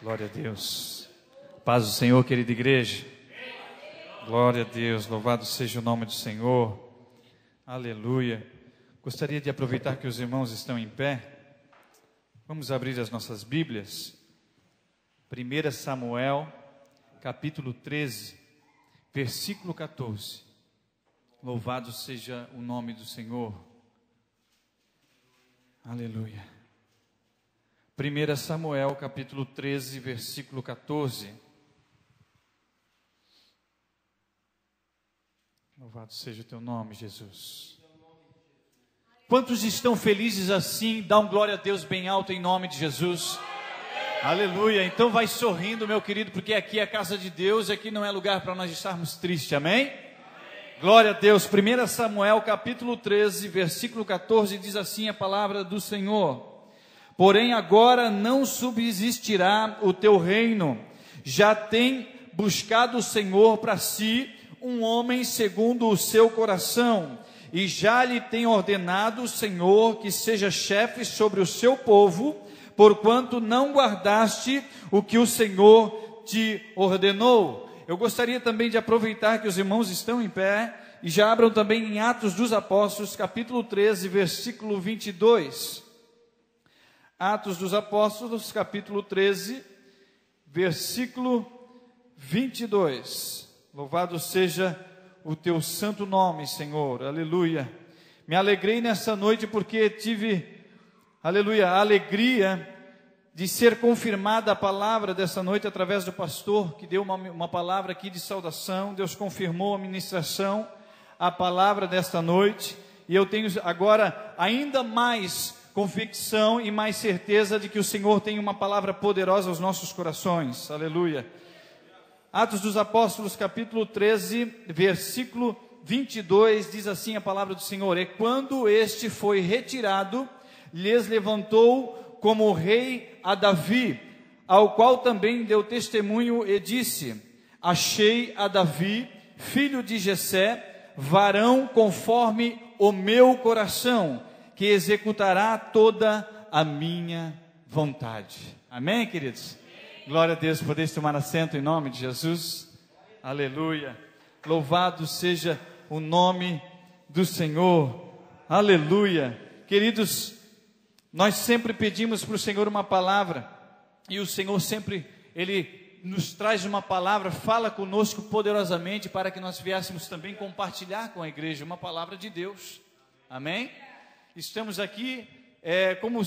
Glória a Deus. Paz do Senhor, querida igreja. Glória a Deus, louvado seja o nome do Senhor. Aleluia. Gostaria de aproveitar que os irmãos estão em pé. Vamos abrir as nossas Bíblias. 1 Samuel, capítulo 13, versículo 14. Louvado seja o nome do Senhor. Aleluia. 1 Samuel, capítulo 13, versículo 14. Louvado seja o teu nome, Jesus. Quantos estão felizes assim? Dá glória a Deus bem alto em nome de Jesus. Aleluia. Então vai sorrindo, meu querido, porque aqui é a casa de Deus, aqui não é lugar para nós estarmos tristes, amém? Glória a Deus. 1 Samuel, capítulo 13, versículo 14, diz assim a palavra do Senhor: porém agora não subsistirá o teu reino, já tem buscado o Senhor para si um homem segundo o seu coração, e já lhe tem ordenado o Senhor que seja chefe sobre o seu povo, porquanto não guardaste o que o Senhor te ordenou. Eu gostaria também de aproveitar que os irmãos estão em pé, e já abram também em Atos dos Apóstolos, capítulo 13, versículo 22. Atos dos Apóstolos, capítulo 13, versículo 22. Louvado seja o teu santo nome, Senhor. Aleluia. Me alegrei nessa noite porque tive, aleluia, a alegria de ser confirmada a palavra dessa noite através do pastor, que deu uma palavra aqui de saudação. Deus confirmou a ministração, a palavra desta noite, e eu tenho agora ainda mais convicção e mais certeza de que o Senhor tem uma palavra poderosa aos nossos corações. Aleluia. Atos dos Apóstolos, capítulo 13, versículo 22, diz assim a palavra do Senhor: e quando este foi retirado, lhes levantou como rei a Davi, ao qual também deu testemunho e disse: achei a Davi, filho de Jessé, varão conforme o meu coração, que executará toda a minha vontade. Amém, queridos? Glória a Deus. Podeis tomar assento em nome de Jesus. Aleluia. Louvado seja o nome do Senhor. Aleluia. Queridos, nós sempre pedimos para o Senhor uma palavra, e o Senhor sempre, Ele nos traz uma palavra, fala conosco poderosamente, para que nós viéssemos também compartilhar com a igreja uma palavra de Deus. Amém? Estamos aqui, como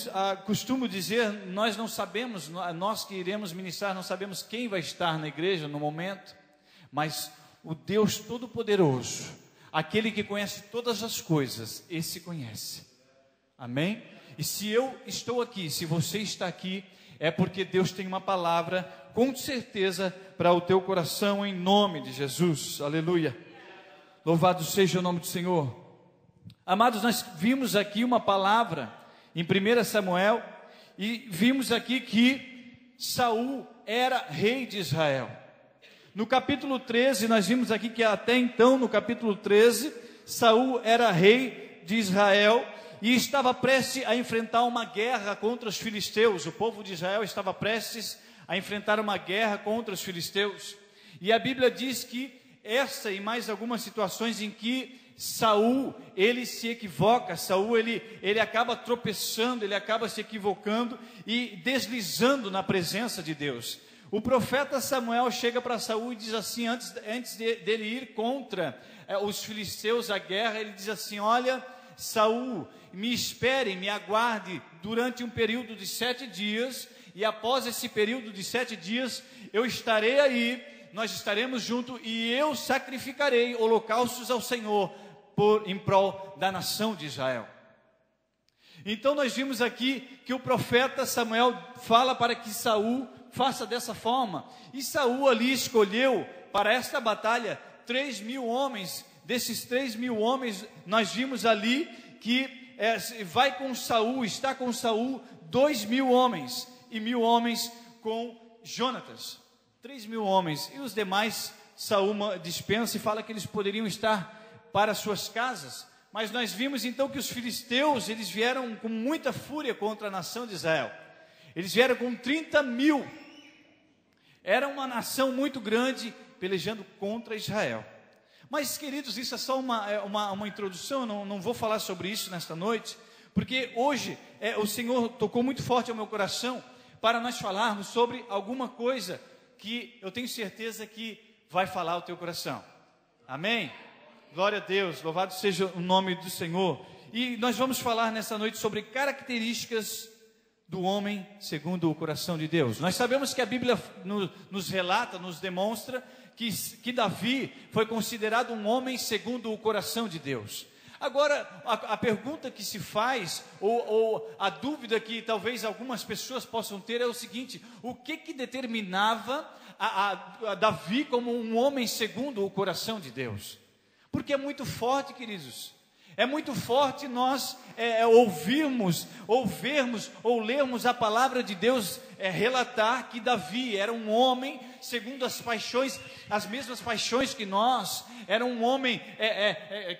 costumo dizer, nós não sabemos, nós que iremos ministrar, não sabemos quem vai estar na igreja no momento, mas o Deus Todo-Poderoso, aquele que conhece todas as coisas, esse conhece. Amém? E se eu estou aqui, se você está aqui, é porque Deus tem uma palavra, com certeza, para o teu coração, em nome de Jesus. Aleluia. Louvado seja o nome do Senhor. Amados, nós vimos aqui uma palavra em 1 Samuel, e vimos aqui que Saul era rei de Israel. No capítulo 13, nós vimos aqui que até então, no capítulo 13, Saul era rei de Israel e estava prestes a enfrentar uma guerra contra os filisteus. O povo de Israel estava prestes a enfrentar uma guerra contra os filisteus. E a Bíblia diz que essa e mais algumas situações em que Saul, ele se equivoca, Saul, ele acaba tropeçando, ele acaba se equivocando e deslizando na presença de Deus. O profeta Samuel chega para Saul e diz assim, antes dele ir contra os filisteus à guerra, ele diz assim: olha, Saul, me espere, me aguarde durante um período de 7 dias, e após esse período de 7 dias, eu estarei aí, nós estaremos juntos, e eu sacrificarei holocaustos ao Senhor, em prol da nação de Israel. Então nós vimos aqui que o profeta Samuel fala para que Saul faça dessa forma, e Saul ali escolheu para esta batalha 3.000 homens. Desses 3.000 homens, nós vimos ali que vai com Saul, está com Saul 2.000 homens, e 1.000 homens com Jonatas. 3.000 homens, e os demais Saul dispensa e fala que eles poderiam estar para suas casas. Mas nós vimos então que os filisteus, eles vieram com muita fúria contra a nação de Israel. Eles vieram com 30.000 Era uma nação muito grande pelejando contra Israel. Mas, queridos, isso é só uma introdução, eu não vou falar sobre isso nesta noite, porque hoje o Senhor tocou muito forte ao meu coração para nós falarmos sobre alguma coisa que eu tenho certeza que vai falar ao teu coração. Amém? Glória a Deus, louvado seja o nome do Senhor. E nós vamos falar nessa noite sobre características do homem segundo o coração de Deus. Nós sabemos que a Bíblia nos relata, nos demonstra que Davi foi considerado um homem segundo o coração de Deus. Agora, a pergunta que se faz, ou a dúvida que talvez algumas pessoas possam ter é o seguinte: o que determinava a Davi como um homem segundo o coração de Deus? Porque é muito forte, queridos. É muito forte nós ouvirmos, ou vermos, ou lermos a palavra de Deus relatar que Davi era um homem segundo as paixões, as mesmas paixões que nós. Era um homem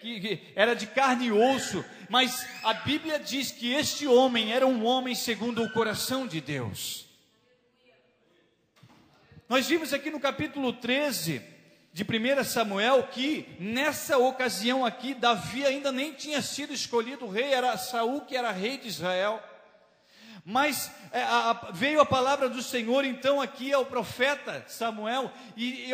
que era de carne e osso, mas a Bíblia diz que este homem era um homem segundo o coração de Deus. Nós vimos aqui no capítulo 13 de 1 Samuel que nessa ocasião aqui Davi ainda nem tinha sido escolhido rei, era Saul que era rei de Israel. Mas veio a palavra do Senhor então aqui ao profeta Samuel e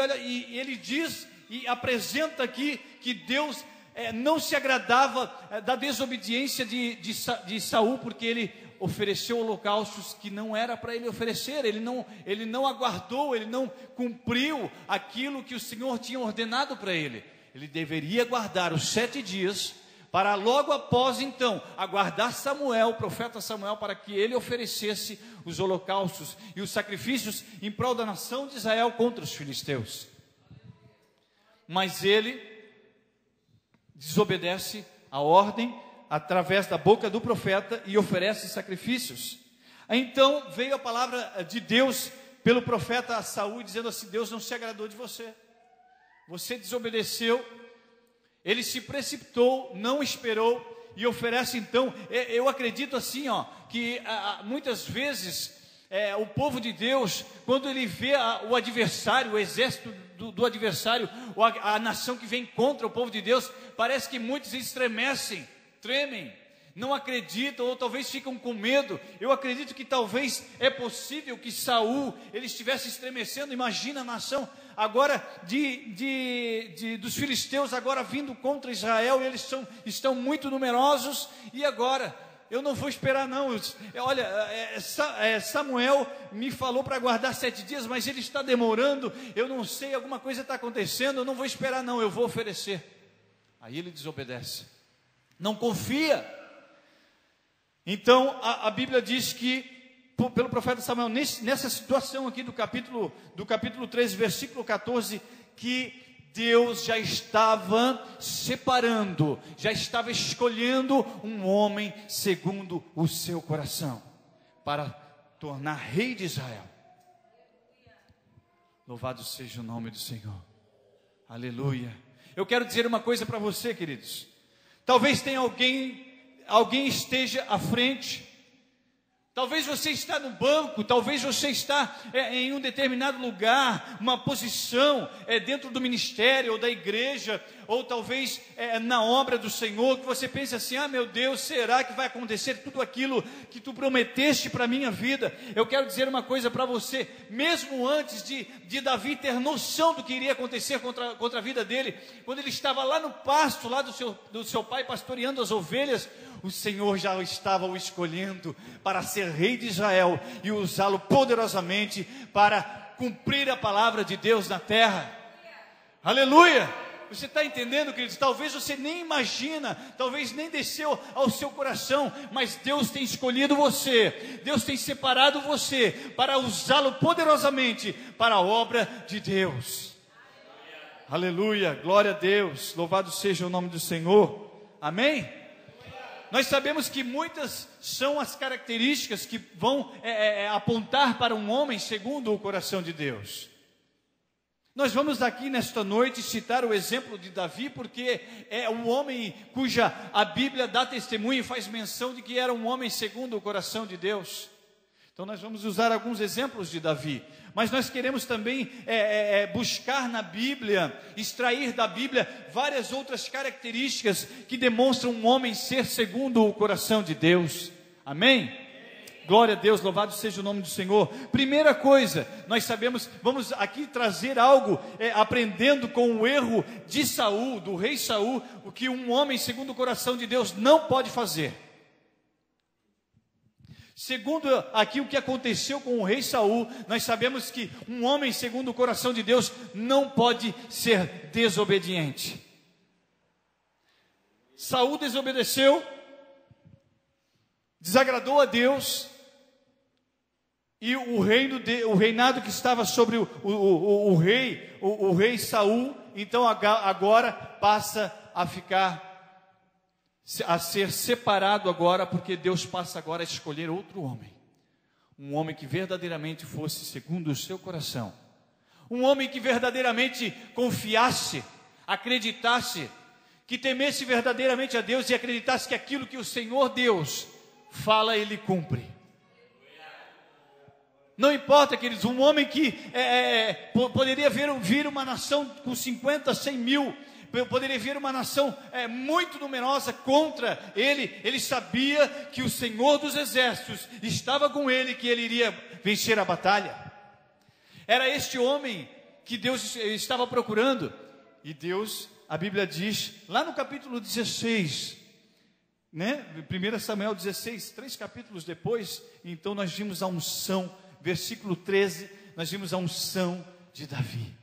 ele diz e apresenta aqui que Deus não se agradava da desobediência de Saul, porque ele ofereceu holocaustos que não era para ele oferecer. Ele não aguardou, ele não cumpriu aquilo que o Senhor tinha ordenado para ele. Ele deveria guardar os 7 dias, para logo após então, aguardar Samuel, o profeta Samuel, para que ele oferecesse os holocaustos e os sacrifícios em prol da nação de Israel contra os filisteus. Mas ele desobedece a ordem através da boca do profeta e oferece sacrifícios. Então veio a palavra de Deus pelo profeta a Saul, dizendo assim: Deus não se agradou de você, você desobedeceu. Ele se precipitou, não esperou e oferece então. Eu acredito assim, que muitas vezes o povo de Deus, quando ele vê o adversário, o exército do adversário, ou a nação que vem contra o povo de Deus, parece que muitos estremecem, tremem, não acreditam, ou talvez ficam com medo. Eu acredito que talvez é possível que Saul ele estivesse estremecendo. Imagina a nação agora dos filisteus agora vindo contra Israel, e eles estão muito numerosos, e agora eu não vou esperar não. Olha, Samuel me falou para guardar 7 dias, mas ele está demorando, eu não sei, alguma coisa está acontecendo, eu não vou esperar não, eu vou oferecer. Aí ele desobedece, não confia. Então a Bíblia diz que, pelo profeta Samuel, nessa situação aqui do capítulo 13, versículo 14, que Deus já estava separando, já estava escolhendo um homem segundo o seu coração, para tornar rei de Israel. Louvado seja o nome do Senhor, aleluia. Eu quero dizer uma coisa para você, queridos. Talvez tenha alguém esteja à frente, talvez você está no banco, talvez você está em um determinado lugar, uma posição dentro do ministério ou da igreja, ou talvez na obra do Senhor, que você pensa assim: meu Deus, será que vai acontecer tudo aquilo que tu prometeste para a minha vida? Eu quero dizer uma coisa para você: mesmo antes de Davi ter noção do que iria acontecer contra a vida dele, quando ele estava lá no pasto, lá do seu pai, pastoreando as ovelhas, o Senhor já estava o escolhendo para ser rei de Israel e usá-lo poderosamente para cumprir a palavra de Deus na terra. Aleluia! Você está entendendo, queridos? Talvez você nem imagina, talvez nem desceu ao seu coração, mas Deus tem escolhido você, Deus tem separado você para usá-lo poderosamente para a obra de Deus. Aleluia, glória a Deus, louvado seja o nome do Senhor. Amém? Nós sabemos que muitas são as características que vão apontar para um homem segundo o coração de Deus. Nós vamos aqui nesta noite citar o exemplo de Davi, porque é um homem cuja a Bíblia dá testemunho e faz menção de que era um homem segundo o coração de Deus. Então nós vamos usar alguns exemplos de Davi, mas nós queremos também buscar na Bíblia, extrair da Bíblia várias outras características que demonstram um homem ser segundo o coração de Deus. Amém? Glória a Deus, louvado seja o nome do Senhor. Primeira coisa, nós sabemos, vamos aqui trazer algo, aprendendo com o erro de Saul, do rei Saul, o que um homem segundo o coração de Deus não pode fazer. Segundo aqui o que aconteceu com o rei Saul, nós sabemos que um homem segundo o coração de Deus não pode ser desobediente. Saul desobedeceu, desagradou a Deus, e o reinado que estava sobre o rei Saul, então agora passa a ser separado agora, porque Deus passa agora a escolher outro homem, um homem que verdadeiramente fosse segundo o seu coração, um homem que verdadeiramente confiasse, acreditasse, que temesse verdadeiramente a Deus e acreditasse que aquilo que o Senhor Deus fala, Ele cumpre. Não importa, queridos, um homem que poderia vir uma nação com 50, 100 mil, poderia vir uma nação muito numerosa contra ele. Ele sabia que o Senhor dos Exércitos estava com ele, que ele iria vencer a batalha. Era este homem que Deus estava procurando. E Deus, a Bíblia diz, lá no capítulo 16, né? 1 Samuel 16, 3 capítulos depois, então nós vimos a unção. Versículo 13, nós vimos a unção de Davi.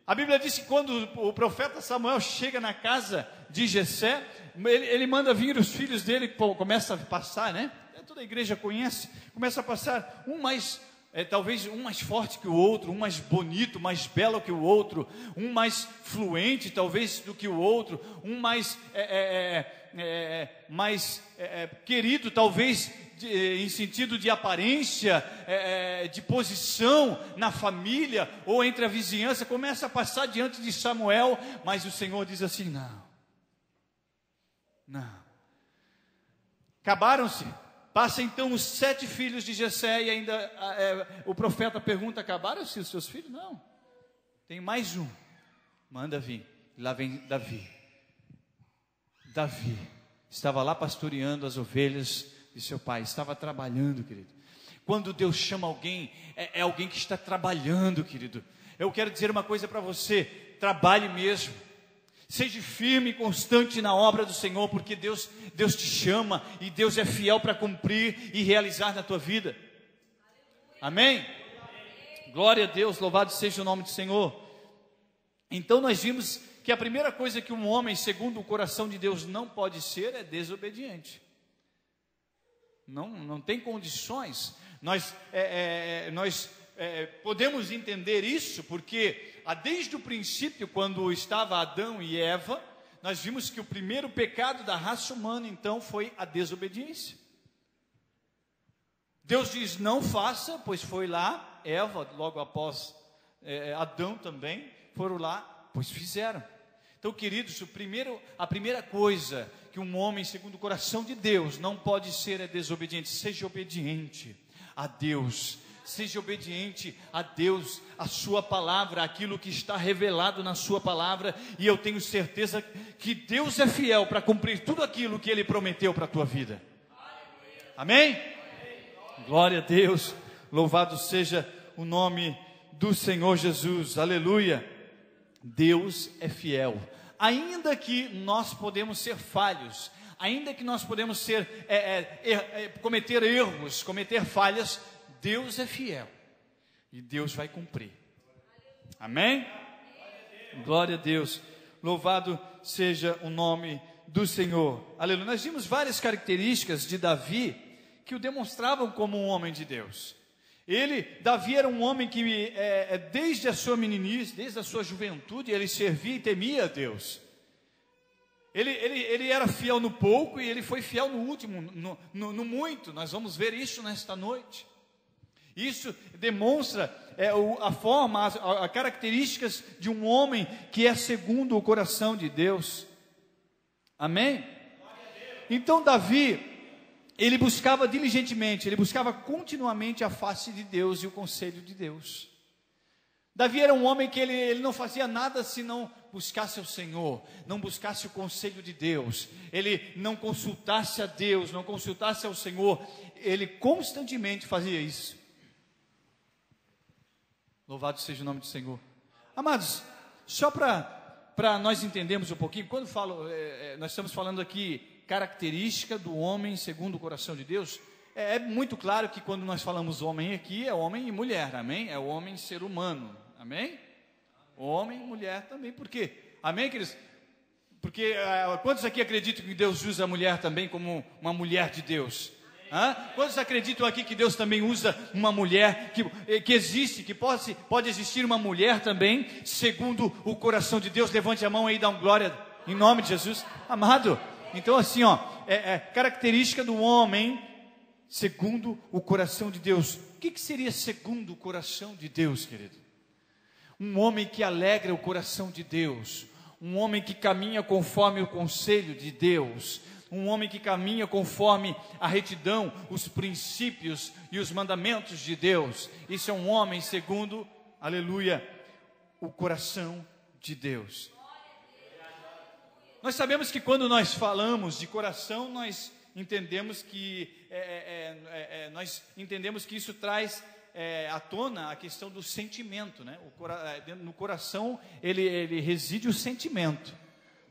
A Bíblia diz que quando o profeta Samuel chega na casa de Jessé, ele manda vir os filhos dele, começa a passar, né? Toda a igreja conhece, começa a passar talvez um mais forte que o outro, um mais bonito, mais belo que o outro, um mais fluente talvez do que o outro, um mais querido talvez em sentido de aparência, de posição na família ou entre a vizinhança, começa a passar diante de Samuel, mas o Senhor diz assim: não, acabaram-se. Passa então os 7 filhos de Jessé, e ainda o profeta pergunta: acabaram-se os seus filhos? Não, tem mais um, manda vir. Lá vem Davi. Davi estava lá pastoreando as ovelhas de seu pai, estava trabalhando, querido. Quando Deus chama alguém, é alguém que está trabalhando, querido. Eu quero dizer uma coisa para você: trabalhe mesmo. Seja firme e constante na obra do Senhor, porque Deus te chama e Deus é fiel para cumprir e realizar na tua vida. Amém? Glória a Deus, louvado seja o nome do Senhor. Então nós vimos que a primeira coisa que um homem segundo o coração de Deus não pode ser é desobediente. Não tem condições. Nós podemos entender isso porque desde o princípio, quando estava Adão e Eva, nós vimos que o primeiro pecado da raça humana então foi a desobediência. Deus diz: não faça, pois foi lá, Eva logo após Adão também foram lá, pois fizeram. Então, queridos, a primeira coisa que um homem segundo o coração de Deus não pode ser é desobediente. Seja obediente a Deus. Seja obediente a Deus, a sua palavra, aquilo que está revelado na sua palavra, e eu tenho certeza que Deus é fiel para cumprir tudo aquilo que Ele prometeu para a tua vida. Amém? Glória a Deus, louvado seja o nome do Senhor Jesus, aleluia. Deus é fiel, ainda que nós podemos ser falhos, ainda que nós podemos cometer erros, cometer falhas, Deus é fiel e Deus vai cumprir. Amém? Glória a Deus, louvado seja o nome do Senhor, aleluia. Nós vimos várias características de Davi que o demonstravam como um homem de Deus. Davi era um homem que desde a sua meninice, desde a sua juventude, ele servia e temia a Deus. Ele era fiel no pouco e ele foi fiel no último, no muito. Nós vamos ver isso nesta noite. Isso demonstra as características de um homem que é segundo o coração de Deus. Amém? Então Davi, ele buscava diligentemente, ele buscava continuamente a face de Deus e o conselho de Deus. Davi era um homem que ele não fazia nada se não buscasse o Senhor, não buscasse o conselho de Deus, ele não consultasse a Deus, não consultasse ao Senhor, ele constantemente fazia isso. Louvado seja o nome do Senhor. Amados, só para nós entendermos um pouquinho, quando falo, nós estamos falando aqui característica do homem segundo o coração de Deus. É muito claro que quando nós falamos homem aqui, é homem e mulher, amém? É o homem ser humano, amém? Homem e mulher também, por quê? Amém, queridos? Porque quantos aqui acreditam que Deus usa a mulher também como uma mulher de Deus? Quantos acreditam aqui que Deus também usa uma mulher, que existe, que pode existir uma mulher também, segundo o coração de Deus? Levante a mão aí e dá um glória em nome de Jesus, amado. Então assim, característica do homem segundo o coração de Deus. O que seria segundo o coração de Deus, querido? Um homem que alegra o coração de Deus, um homem que caminha conforme o conselho de Deus, um homem que caminha conforme a retidão, os princípios e os mandamentos de Deus. Isso é um homem segundo, aleluia, o coração de Deus. Nós sabemos que quando nós falamos de coração, nós entendemos que isso traz à tona a questão do sentimento, né? No coração ele reside o sentimento.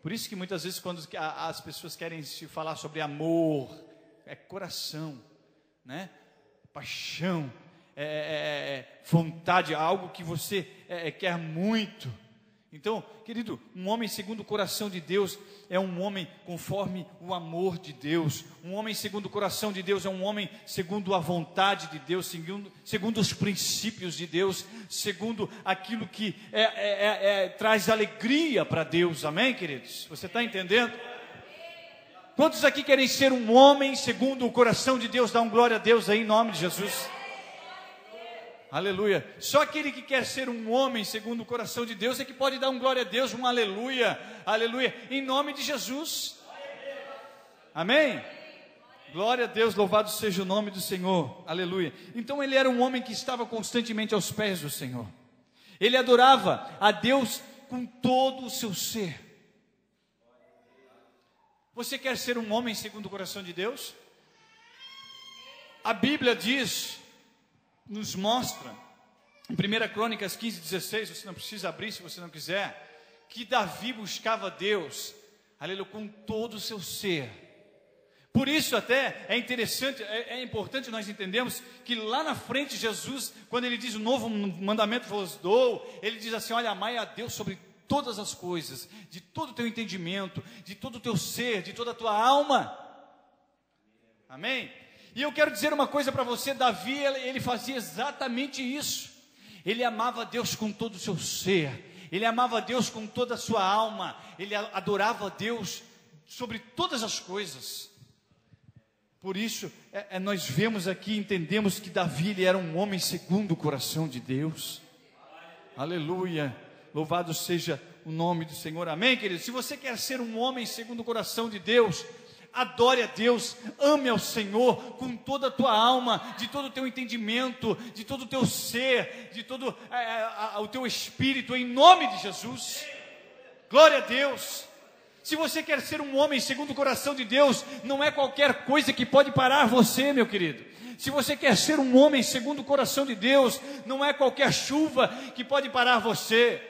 Por isso que muitas vezes quando as pessoas querem se falar sobre amor, é coração, né? Paixão, vontade, algo que você quer muito. Então, querido, um homem segundo o coração de Deus é um homem conforme o amor de Deus. Um homem segundo o coração de Deus é um homem segundo a vontade de Deus, segundo os princípios de Deus, segundo aquilo que traz alegria para Deus. Amém, queridos? Você está entendendo? Quantos aqui querem ser um homem segundo o coração de Deus? Dá um glória a Deus aí em nome de Jesus. Aleluia. Só aquele que quer ser um homem segundo o coração de Deus é que pode dar um glória a Deus, um aleluia, aleluia, em nome de Jesus. Amém? Glória a Deus, louvado seja o nome do Senhor, aleluia. Então ele era um homem que estava constantemente aos pés do Senhor. Ele adorava a Deus com todo o seu ser. Você quer ser um homem segundo o coração de Deus? A Bíblia nos mostra, em 1 Crônicas 15:16, você não precisa abrir se você não quiser, que Davi buscava Deus, aleluia, com todo o seu ser. Por isso até é interessante, é importante nós entendermos que lá na frente Jesus, quando ele diz o novo mandamento vos dou, ele diz assim, olha, amai a Deus sobre todas as coisas, de todo o teu entendimento, de todo o teu ser, de toda a tua alma. Amém? E eu quero dizer uma coisa para você, Davi, ele fazia exatamente isso. Ele amava Deus com todo o seu ser, ele amava Deus com toda a sua alma, ele adorava Deus sobre todas as coisas. Por isso, nós vemos aqui, entendemos que Davi ele era um homem segundo o coração de Deus. Aleluia, louvado seja o nome do Senhor, amém, querido? Se você quer ser um homem segundo o coração de Deus, adore a Deus, ame ao Senhor com toda a tua alma, de todo o teu entendimento, de todo o teu ser, de todo o teu espírito, em nome de Jesus. Glória a Deus. Se você quer ser um homem segundo o coração de Deus, não é qualquer coisa que pode parar você, meu querido. Se você quer ser um homem segundo o coração de Deus, não é qualquer chuva que pode parar você.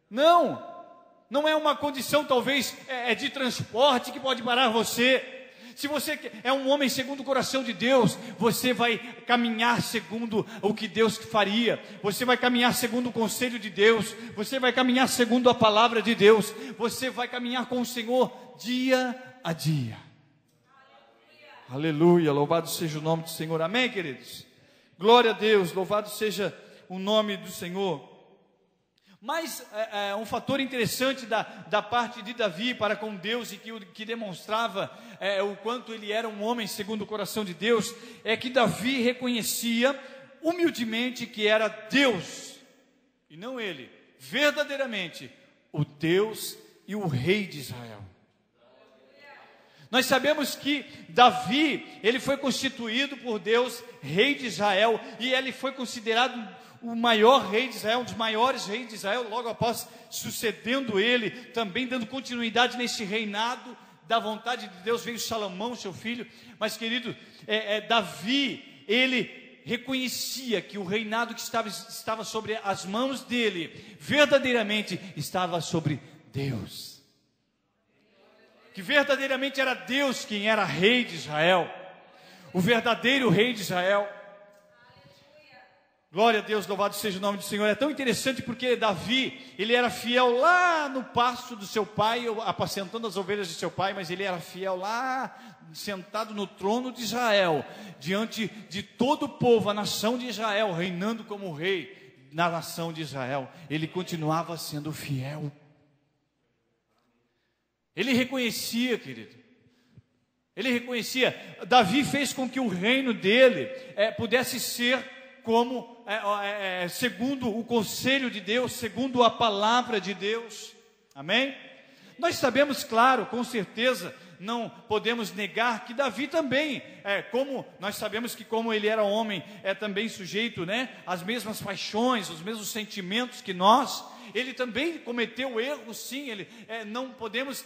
Não é uma condição talvez de transporte que pode parar você. Se você é um homem segundo o coração de Deus, você vai caminhar segundo o que Deus faria. Você vai caminhar segundo o conselho de Deus. Você vai caminhar segundo a palavra de Deus. Você vai caminhar com o Senhor dia a dia. Aleluia, louvado seja o nome do Senhor. Amém, queridos? Glória a Deus, louvado seja o nome do Senhor. Mas um fator interessante da parte de Davi para com Deus e que demonstrava o quanto ele era um homem segundo o coração de Deus, é que Davi reconhecia humildemente que era Deus, e não ele, verdadeiramente, o Deus e o Rei de Israel. Nós sabemos que Davi, ele foi constituído por Deus rei de Israel, e ele foi considerado o maior rei de Israel, um dos maiores reis de Israel, logo após sucedendo ele, também dando continuidade nesse reinado da vontade de Deus, veio Salomão, seu filho. Mas querido, Davi, ele reconhecia que o reinado que estava sobre as mãos dele, verdadeiramente estava sobre Deus, que verdadeiramente era Deus quem era rei de Israel, o verdadeiro rei de Israel. Glória a Deus, louvado seja o nome do Senhor. É tão interessante porque Davi, ele era fiel lá no pasto do seu pai, apacentando as ovelhas de seu pai, mas ele era fiel lá, sentado no trono de Israel, diante de todo o povo, a nação de Israel, reinando como rei na nação de Israel. Ele continuava sendo fiel. Ele reconhecia, querido, Davi fez com que o reino dele pudesse ser como, segundo o conselho de Deus, segundo a palavra de Deus, amém? Nós sabemos, claro, com certeza, não podemos negar que Davi também, como nós sabemos que como ele era homem, é também sujeito, né, às mesmas paixões, os mesmos sentimentos que nós. Ele também cometeu erros, sim. Não podemos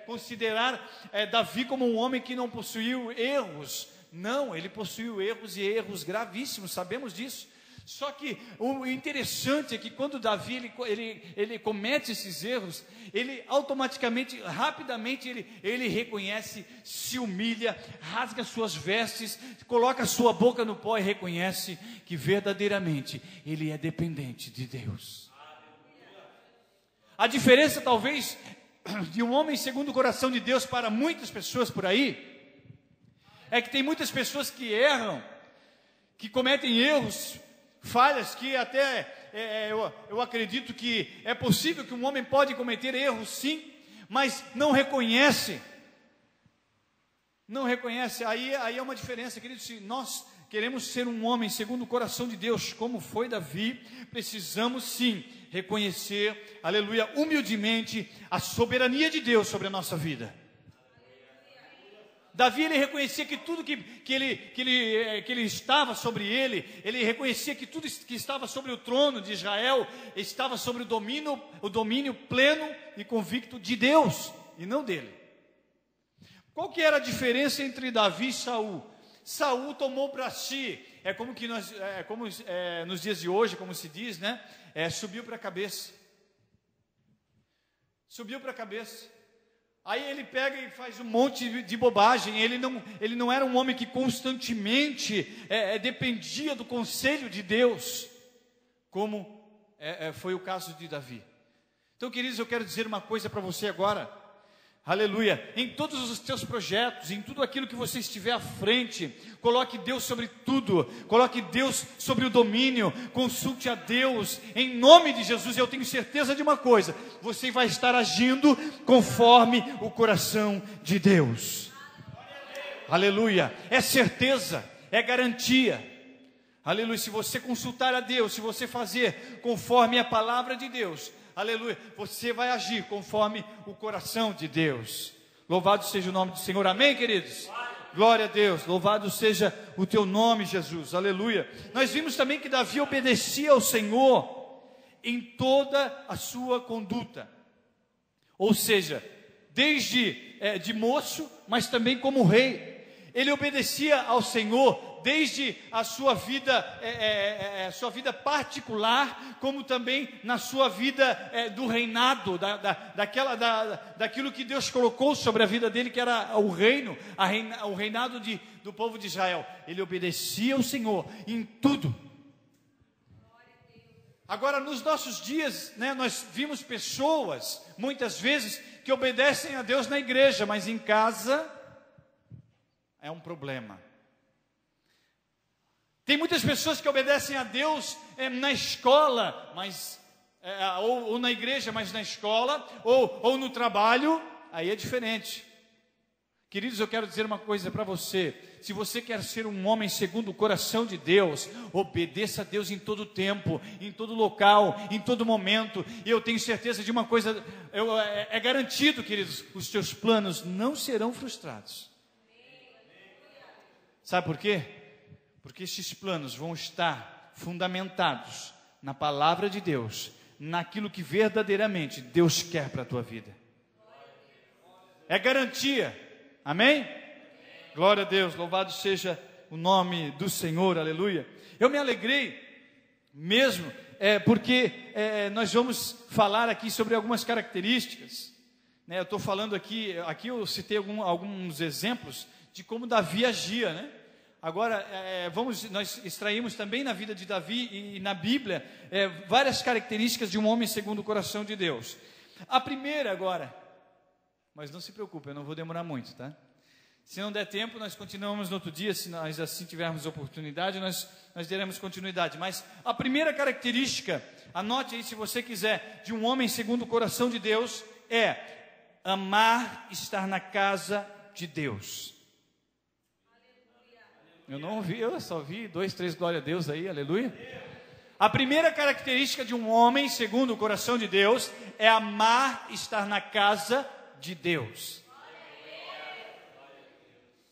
considerar Davi como um homem que não possuiu erros. Não, ele possuiu erros, e erros gravíssimos, sabemos disso. Só que o interessante é que quando Davi ele comete esses erros, ele automaticamente, rapidamente, ele reconhece, se humilha, rasga suas vestes, coloca a sua boca no pó e reconhece que verdadeiramente ele é dependente de Deus. A diferença, talvez, de um homem segundo o coração de Deus para muitas pessoas por aí, é que tem muitas pessoas que erram, que cometem erros, falhas, que até eu acredito que é possível que um homem pode cometer erros, sim, mas não reconhece. Aí é uma diferença, querido. Se nós queremos ser um homem segundo o coração de Deus, como foi Davi, precisamos sim reconhecer, aleluia, humildemente, a soberania de Deus sobre a nossa vida. Davi, ele reconhecia que tudo que ele estava sobre ele reconhecia que tudo que estava sobre o trono de Israel estava sobre o domínio pleno e convicto de Deus, e não dele. Qual que era a diferença entre Davi e Saul? Saul tomou para si, nos dias de hoje, como se diz, né? Subiu para a cabeça. Aí ele pega e faz um monte de bobagem. Ele não era um homem que constantemente dependia do conselho de Deus, como foi o caso de Davi. Então, queridos, eu quero dizer uma coisa para você agora. Aleluia, em todos os teus projetos, em tudo aquilo que você estiver à frente, coloque Deus sobre tudo, coloque Deus sobre o domínio, consulte a Deus, em nome de Jesus. Eu tenho certeza de uma coisa: você vai estar agindo conforme o coração de Deus. Aleluia, é certeza, é garantia. Aleluia, se você consultar a Deus, se você fazer conforme a palavra de Deus, aleluia, você vai agir conforme o coração de Deus. Louvado seja o nome do Senhor, amém, queridos? Glória a Deus, louvado seja o teu nome, Jesus, aleluia. Nós vimos também que Davi obedecia ao Senhor em toda a sua conduta, ou seja, desde de moço, mas também como rei. Ele obedecia ao Senhor desde a sua vida particular, como também na sua vida do reinado, daquilo que Deus colocou sobre a vida dele, que era o reino, o reinado do povo de Israel. Ele obedecia ao Senhor em tudo. Agora, nos nossos dias, né, nós vimos pessoas, muitas vezes, que obedecem a Deus na igreja, mas em casa é um problema. Tem muitas pessoas que obedecem a Deus na escola, mas ou na igreja, mas na escola, ou no trabalho, aí é diferente. Queridos, eu quero dizer uma coisa para você: se você quer ser um homem segundo o coração de Deus, obedeça a Deus em todo tempo, em todo local, em todo momento. E eu tenho certeza de uma coisa, é garantido, queridos, os teus planos não serão frustrados. Sabe por quê? Porque estes planos vão estar fundamentados na palavra de Deus, naquilo que verdadeiramente Deus quer para a tua vida. É garantia. Amém? Glória a Deus, louvado seja o nome do Senhor, aleluia. Eu me alegrei mesmo, porque nós vamos falar aqui sobre algumas características, né? Eu estou falando aqui eu citei alguns exemplos de como Davi agia, né? Agora, nós extraímos também na vida de Davi e na Bíblia, várias características de um homem segundo o coração de Deus. A primeira agora, mas não se preocupe, eu não vou demorar muito, tá? Se não der tempo, nós continuamos no outro dia. Se nós assim tivermos oportunidade, nós daremos continuidade. Mas a primeira característica, anote aí se você quiser, de um homem segundo o coração de Deus, é amar estar na casa de Deus. Eu não ouvi, eu só vi 2, 3 glória a Deus aí, aleluia. A primeira característica de um homem segundo o coração de Deus é amar estar na casa de Deus.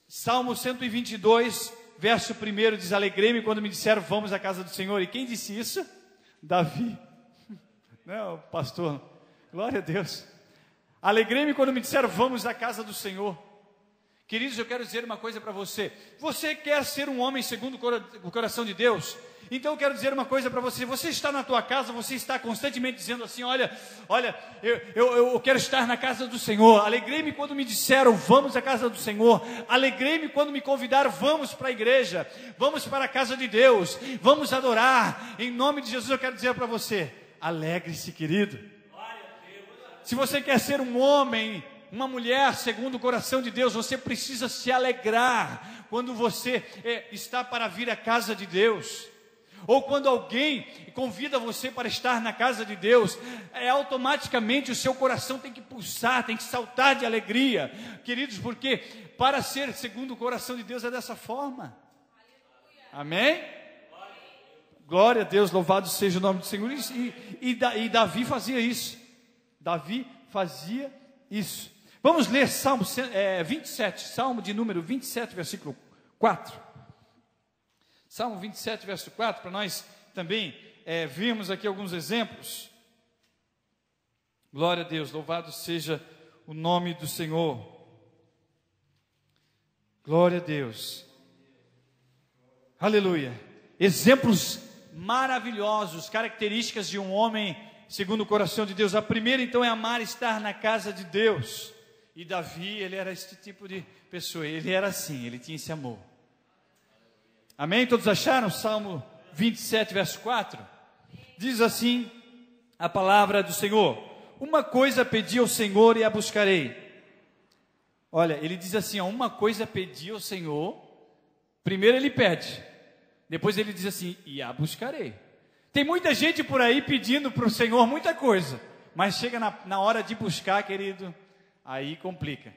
Salmo 122, verso 1 diz: alegrei-me quando me disseram vamos à casa do Senhor. E quem disse isso? Davi. Não, pastor, glória a Deus. Alegrei-me quando me disseram vamos à casa do Senhor. Queridos, eu quero dizer uma coisa para você. Você quer ser um homem segundo o coração de Deus? Então eu quero dizer uma coisa para você. Você está na tua casa, você está constantemente dizendo assim: olha, eu quero estar na casa do Senhor. Alegrei-me quando me disseram vamos à casa do Senhor. Alegrei-me quando me convidaram vamos para a igreja, vamos para a casa de Deus, vamos adorar. Em nome de Jesus eu quero dizer para você: alegre-se, querido. Se você quer ser um homem, uma mulher segundo o coração de Deus, você precisa se alegrar quando você está para vir à casa de Deus. Ou quando alguém convida você para estar na casa de Deus, automaticamente o seu coração tem que pulsar, tem que saltar de alegria, queridos, porque para ser segundo o coração de Deus é dessa forma. Amém? Glória a Deus, louvado seja o nome do Senhor. E Davi fazia isso. Davi fazia isso. Vamos ler Salmo 27, Salmo de número 27, versículo 4. Salmo 27, verso 4, para nós também vermos aqui alguns exemplos. Glória a Deus, louvado seja o nome do Senhor. Glória a Deus. Aleluia. Exemplos maravilhosos, características de um homem segundo o coração de Deus. A primeira, então, é amar estar na casa de Deus. E Davi, ele era esse tipo de pessoa, ele era assim, ele tinha esse amor. Amém? Todos acharam? Salmo 27, verso 4? Diz assim a palavra do Senhor: uma coisa pedi ao Senhor e a buscarei. Olha, ele diz assim, uma coisa pedi ao Senhor. Primeiro ele pede, depois ele diz assim, e a buscarei. Tem muita gente por aí pedindo para o Senhor muita coisa, mas chega na hora de buscar, querido, aí complica.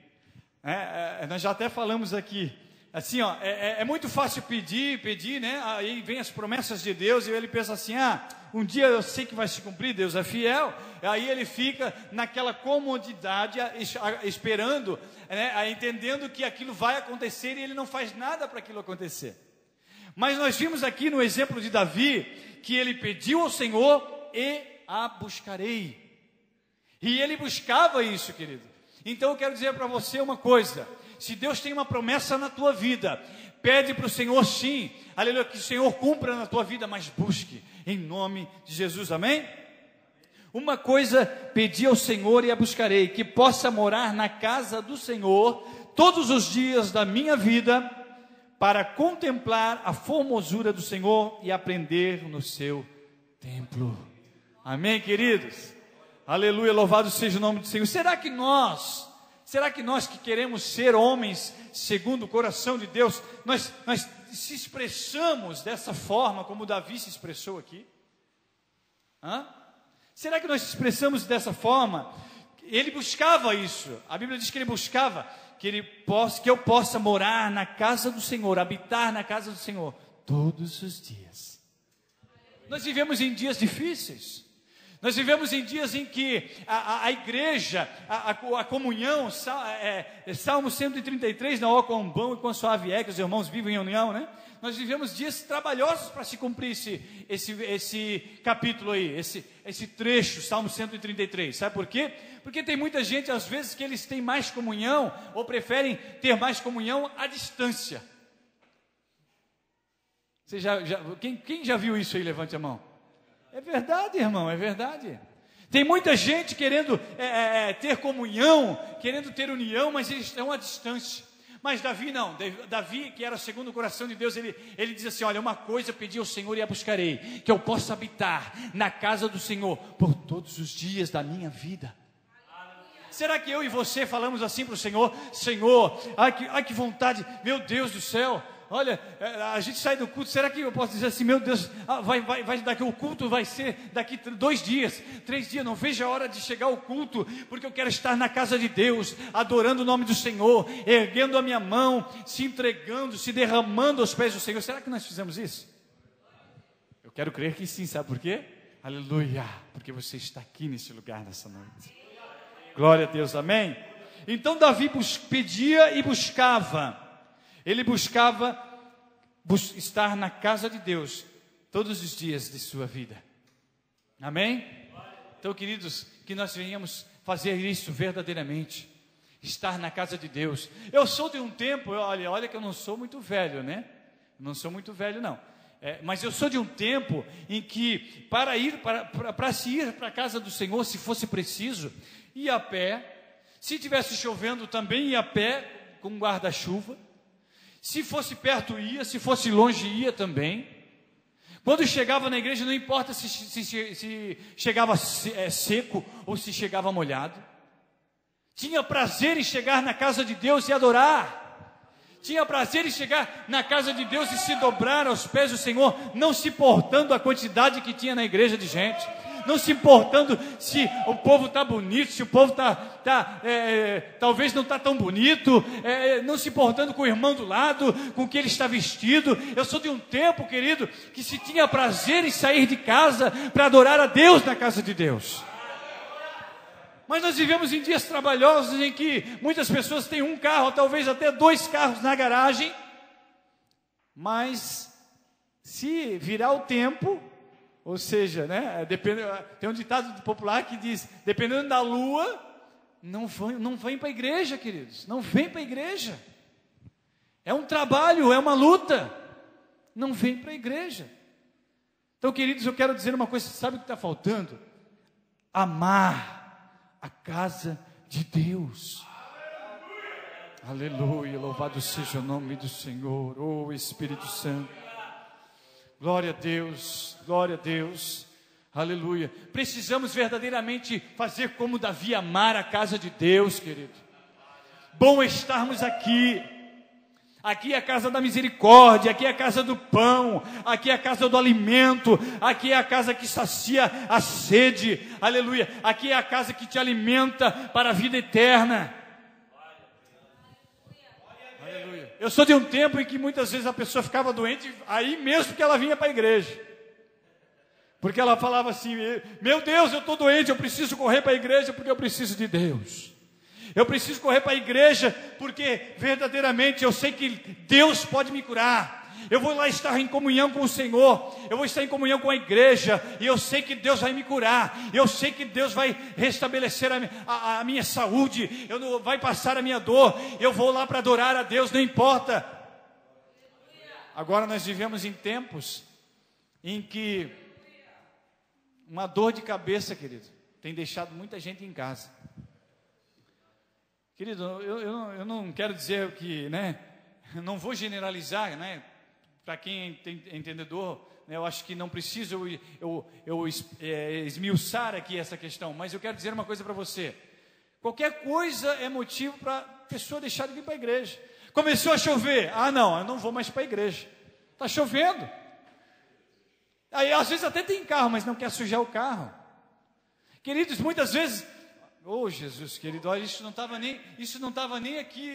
Nós já até falamos aqui, assim, é muito fácil pedir, né? Aí vem as promessas de Deus e ele pensa assim, um dia eu sei que vai se cumprir, Deus é fiel. Aí ele fica naquela comodidade, esperando, né? Entendendo que aquilo vai acontecer e ele não faz nada para aquilo acontecer. Mas nós vimos aqui no exemplo de Davi, que ele pediu ao Senhor e a buscarei. E ele buscava isso, querido. Então eu quero dizer para você uma coisa: se Deus tem uma promessa na tua vida, pede para o Senhor sim, aleluia, que o Senhor cumpra na tua vida, mas busque, em nome de Jesus, amém? Uma coisa pedi ao Senhor e a buscarei, que possa morar na casa do Senhor todos os dias da minha vida, para contemplar a formosura do Senhor e aprender no seu templo. Amém, queridos? Aleluia, louvado seja o nome do Senhor. Será que nós que queremos ser homens segundo o coração de Deus, nós se expressamos dessa forma como Davi se expressou aqui? Será que nós se expressamos dessa forma? Ele buscava isso, a Bíblia diz que ele buscava, que eu possa morar na casa do Senhor, habitar na casa do Senhor todos os dias. Nós vivemos em dias difíceis. Nós vivemos em dias em que a igreja, a comunhão, Salmo 133, não há com pão e com suave é que os irmãos vivem em união, né? Nós vivemos dias trabalhosos para se cumprir esse capítulo aí, esse trecho, Salmo 133. Sabe por quê? Porque tem muita gente, às vezes, que eles têm mais comunhão, ou preferem ter mais comunhão à distância. Você quem já viu isso aí? Levante a mão. É verdade, irmão, é verdade. Tem muita gente querendo ter comunhão, querendo ter união, mas eles estão à distância. Mas Davi não. Davi, que era segundo o coração de Deus, ele diz assim: olha, uma coisa pedi ao Senhor e a buscarei, que eu possa habitar na casa do Senhor por todos os dias da minha vida. Será que eu e você falamos assim para o Senhor? Senhor, ai que vontade, meu Deus do céu. Olha, a gente sai do culto, será que eu posso dizer assim, meu Deus, o culto vai ser daqui 2 dias, 3 dias, não vejo a hora de chegar ao culto, porque eu quero estar na casa de Deus, adorando o nome do Senhor, erguendo a minha mão, se entregando, se derramando aos pés do Senhor. Será que nós fizemos isso? Eu quero crer que sim, sabe por quê? Aleluia, porque você está aqui nesse lugar nessa noite. Glória a Deus, amém? Então Davi pedia e buscava. Ele buscava estar na casa de Deus todos os dias de sua vida. Amém? Então, queridos, que nós venhamos fazer isso verdadeiramente. Estar na casa de Deus. Eu sou de um tempo, olha que eu não sou muito velho, né? Não sou muito velho, não. Mas eu sou de um tempo em que para se ir para a casa do Senhor, se fosse preciso, ia a pé. Se tivesse chovendo também ia a pé com guarda-chuva. Se fosse perto ia, se fosse longe ia também. Quando chegava na igreja, não importa se chegava seco ou se chegava molhado. Tinha prazer em chegar na casa de Deus e adorar. Tinha prazer em chegar na casa de Deus e se dobrar aos pés do Senhor, não se importando a quantidade que tinha na igreja de gente. Não se importando se o povo está bonito, se o povo talvez não está tão bonito, não se importando com o irmão do lado, com o que ele está vestido. Eu sou de um tempo, querido, que se tinha prazer em sair de casa para adorar a Deus na casa de Deus. Mas nós vivemos em dias trabalhosos em que muitas pessoas têm um carro, talvez até 2 carros na garagem, mas se virar o tempo, ou seja, né, tem um ditado popular que diz, dependendo da lua, não vem para a igreja, queridos, não vem para a igreja. É um trabalho, é uma luta, não vem para a igreja. Então, queridos, eu quero dizer uma coisa, sabe o que está faltando? Amar a casa de Deus. Aleluia, louvado seja o nome do Senhor, oh Espírito Santo. Glória a Deus, aleluia. Precisamos verdadeiramente fazer como Davi, amar a casa de Deus, querido. Bom estarmos aqui. Aqui é a casa da misericórdia, aqui é a casa do pão, aqui é a casa do alimento, aqui é a casa que sacia a sede, aleluia. Aqui é a casa que te alimenta para a vida eterna. Eu sou de um tempo em que muitas vezes a pessoa ficava doente, aí mesmo que ela vinha para a igreja. Porque ela falava assim, meu Deus, eu estou doente, eu preciso correr para a igreja porque eu preciso de Deus. Eu preciso correr para a igreja porque verdadeiramente eu sei que Deus pode me curar. Eu vou lá estar em comunhão com o Senhor, eu vou estar em comunhão com a igreja, e eu sei que Deus vai me curar, eu sei que Deus vai restabelecer a minha saúde, vai passar a minha dor, eu vou lá para adorar a Deus, não importa. Agora nós vivemos em tempos em que uma dor de cabeça, querido, tem deixado muita gente em casa. Querido, eu não quero dizer que, né, não vou generalizar, né? Para quem é entendedor, né, eu acho que não preciso esmiuçar aqui essa questão, mas eu quero dizer uma coisa para você. Qualquer coisa é motivo para a pessoa deixar de vir para a igreja. Começou a chover, não, eu não vou mais para a igreja. Está chovendo. Aí às vezes até tem carro, mas não quer sujar o carro. Queridos, muitas vezes, Oh, Jesus querido, olha, isso não estava nem aqui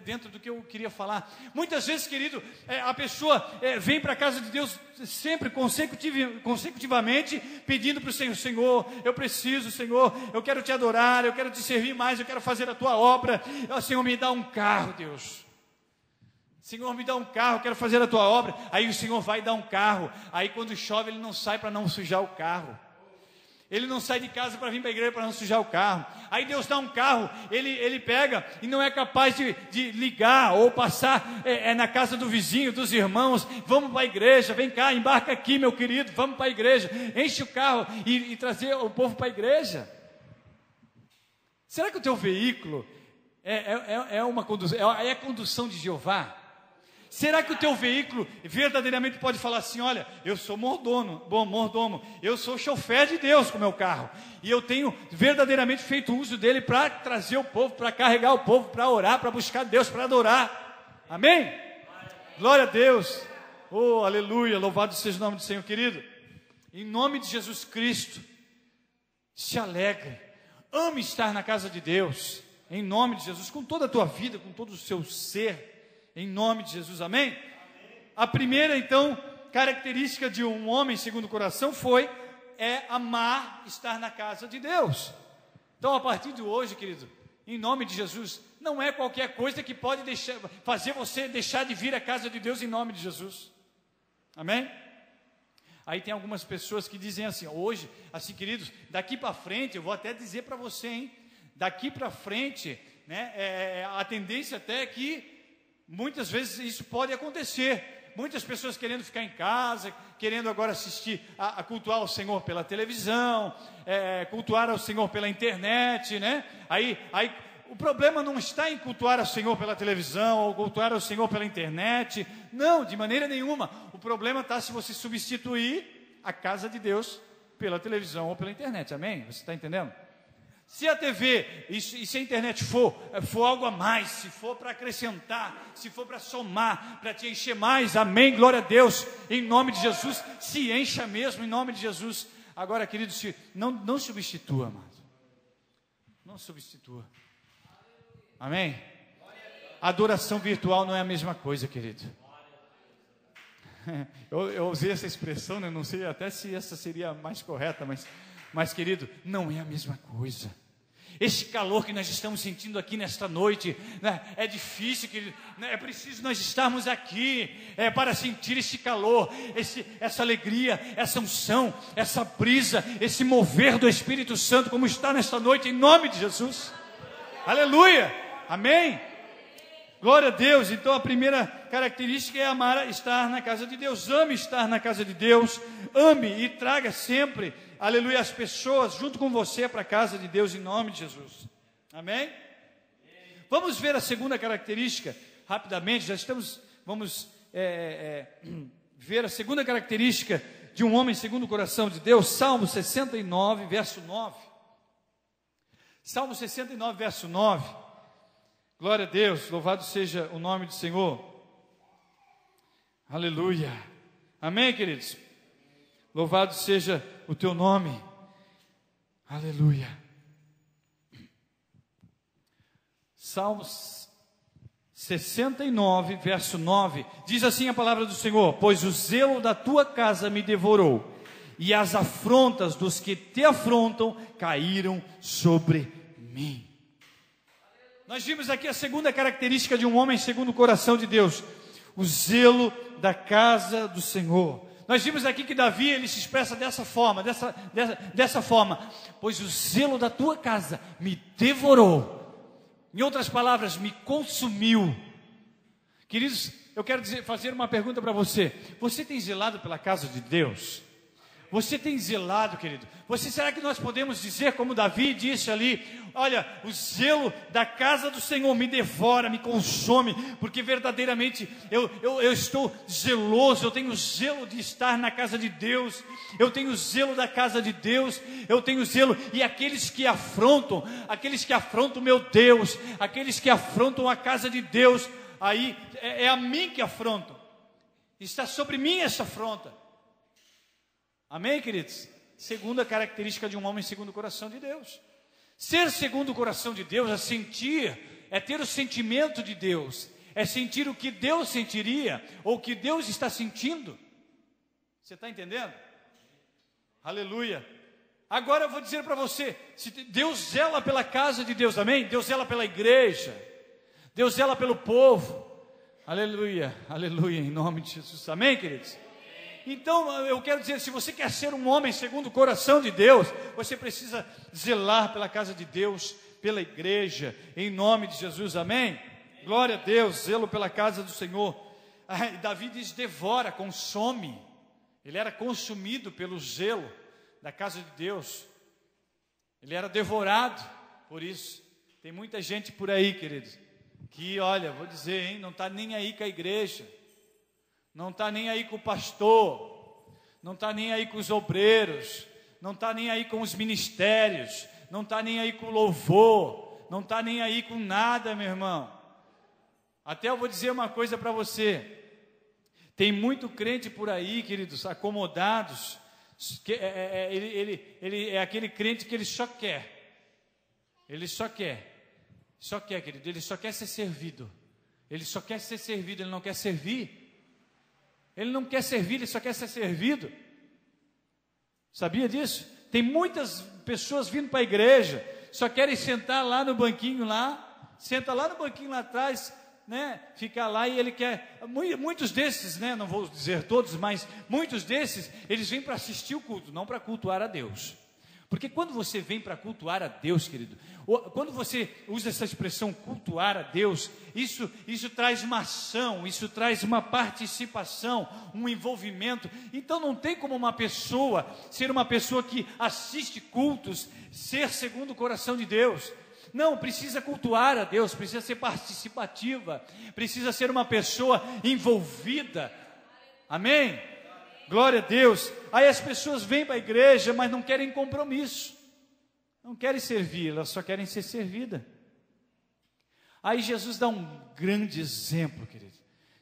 dentro do que eu queria falar. Muitas vezes, querido, a pessoa vem para a casa de Deus sempre consecutivamente, pedindo para o Senhor: Senhor, eu preciso, Senhor, eu quero te adorar, eu quero te servir mais, eu quero fazer a tua obra. Senhor, me dá um carro, Deus. Senhor, me dá um carro, eu quero fazer a tua obra. Aí o Senhor vai dar um carro. Aí quando chove, ele não sai para não sujar o carro. Ele não sai de casa para vir para a igreja para não sujar o carro. Aí Deus dá um carro, ele pega e não é capaz de ligar ou passar na casa do vizinho, dos irmãos. Vamos para a igreja, vem cá, embarca aqui, meu querido, vamos para a igreja. Enche o carro e trazer o povo para a igreja. Será que o teu veículo é a condução de Jeová? Será que o teu veículo verdadeiramente pode falar assim: olha, eu sou mordomo, eu sou chofer de Deus com o meu carro, e eu tenho verdadeiramente feito uso dele para trazer o povo, para carregar o povo, para orar, para buscar Deus, para adorar. Amém? Glória a Deus. Oh, aleluia, louvado seja o nome do Senhor, querido. Em nome de Jesus Cristo, se alegre, ame estar na casa de Deus, em nome de Jesus, com toda a tua vida, com todo o seu ser, em nome de Jesus, amém? Amém. A primeira, então, característica de um homem segundo o coração é amar estar na casa de Deus. Então, a partir de hoje, querido, em nome de Jesus, não é qualquer coisa que pode fazer você deixar de vir à casa de Deus, em nome de Jesus, amém? Aí tem algumas pessoas que dizem assim, hoje, assim, queridos, daqui para frente, eu vou até dizer para você, hein? Daqui para frente, né, a tendência até é que muitas vezes isso pode acontecer. Muitas pessoas querendo ficar em casa, querendo agora assistir a cultuar o Senhor pela televisão, cultuar ao Senhor pela internet, né? Aí o problema não está em cultuar ao Senhor pela televisão ou cultuar ao Senhor pela internet. Não, de maneira nenhuma. O problema está se você substituir a casa de Deus pela televisão ou pela internet. Amém? Você está entendendo? Se a TV e se a internet for algo a mais, se for para acrescentar, se for para somar, para te encher mais, amém, glória a Deus, em nome de Jesus, se encha mesmo, em nome de Jesus. Agora, querido, não substitua, amado, não substitua, amém? Adoração virtual não é a mesma coisa, querido. Eu usei essa expressão, né? Não sei até se essa seria a mais correta, mas, querido, não é a mesma coisa. Esse calor que nós estamos sentindo aqui nesta noite, né, é difícil, querido, né, é preciso nós estarmos aqui para sentir esse calor, essa alegria, essa unção, essa brisa, esse mover do Espírito Santo, como está nesta noite, em nome de Jesus. Aleluia, amém. Glória a Deus. Então a primeira característica é amar estar na casa de Deus. Ame estar na casa de Deus, ame e traga sempre, aleluia, as pessoas junto com você para a casa de Deus, em nome de Jesus, amém? Vamos ver a segunda característica, rapidamente, vamos ver a segunda característica de um homem segundo o coração de Deus. Salmo 69, verso 9, Salmo 69, verso 9, glória a Deus, louvado seja o nome do Senhor, aleluia, amém, queridos? Louvado seja o teu nome, aleluia. Salmos 69, verso 9, diz assim a palavra do Senhor: pois o zelo da tua casa me devorou, e as afrontas dos que te afrontam caíram sobre mim. Nós vimos aqui a segunda característica de um homem segundo o coração de Deus: o zelo da casa do Senhor. Nós vimos aqui que Davi, ele se expressa dessa forma, pois o zelo da tua casa me devorou. Em outras palavras, me consumiu. Queridos, eu quero fazer uma pergunta para você. Você tem zelado pela casa de Deus? Você tem zelado, querido? Será que nós podemos dizer como Davi disse ali: olha, o zelo da casa do Senhor me devora, me consome, porque verdadeiramente eu estou zeloso, eu tenho zelo de estar na casa de Deus, eu tenho zelo da casa de Deus, eu tenho zelo. E aqueles que afrontam meu Deus, aqueles que afrontam a casa de Deus, aí é a mim que afrontam, está sobre mim essa afronta. Amém, queridos? Segunda característica de um homem segundo o coração de Deus. Ser segundo o coração de Deus é sentir, é ter o sentimento de Deus, é sentir o que Deus sentiria, ou o que Deus está sentindo. Você está entendendo? Aleluia. Agora eu vou dizer para você, se Deus zela pela casa de Deus, amém? Deus zela pela igreja, Deus zela pelo povo. Aleluia, aleluia, em nome de Jesus, amém, queridos? Então eu quero dizer, se você quer ser um homem segundo o coração de Deus, você precisa zelar pela casa de Deus, pela igreja, em nome de Jesus, amém? Glória a Deus, zelo pela casa do Senhor. Davi diz, devora, consome. Ele era consumido pelo zelo da casa de Deus. Ele era devorado por isso. Tem muita gente por aí, queridos, que, olha, vou dizer, hein, não está nem aí com a igreja, não está nem aí com o pastor, não está nem aí com os obreiros, não está nem aí com os ministérios, não está nem aí com o louvor, não está nem aí com nada, meu irmão. Até eu vou dizer uma coisa para você, tem muito crente por aí, queridos, acomodados, que ele é aquele crente que ele só quer, querido, ele só quer ser servido, ele não quer servir, ele não quer servir, ele só quer ser servido. Sabia disso? Tem muitas pessoas vindo para a igreja, só querem sentar lá no banquinho lá, senta lá no banquinho lá atrás, né, ficar lá, e ele quer, muitos desses, né, não vou dizer todos, mas muitos desses, eles vêm para assistir o culto, não para cultuar a Deus. Porque quando você vem para cultuar a Deus, querido, quando você usa essa expressão cultuar a Deus, isso traz uma ação, isso traz uma participação, um envolvimento. Então não tem como uma pessoa ser uma pessoa que assiste cultos, ser segundo o coração de Deus. Não, precisa cultuar a Deus, precisa ser participativa, precisa ser uma pessoa envolvida. Amém? Glória a Deus. Aí as pessoas vêm para a igreja, mas não querem compromisso, não querem servir, elas só querem ser servidas. Aí Jesus dá um grande exemplo, querido.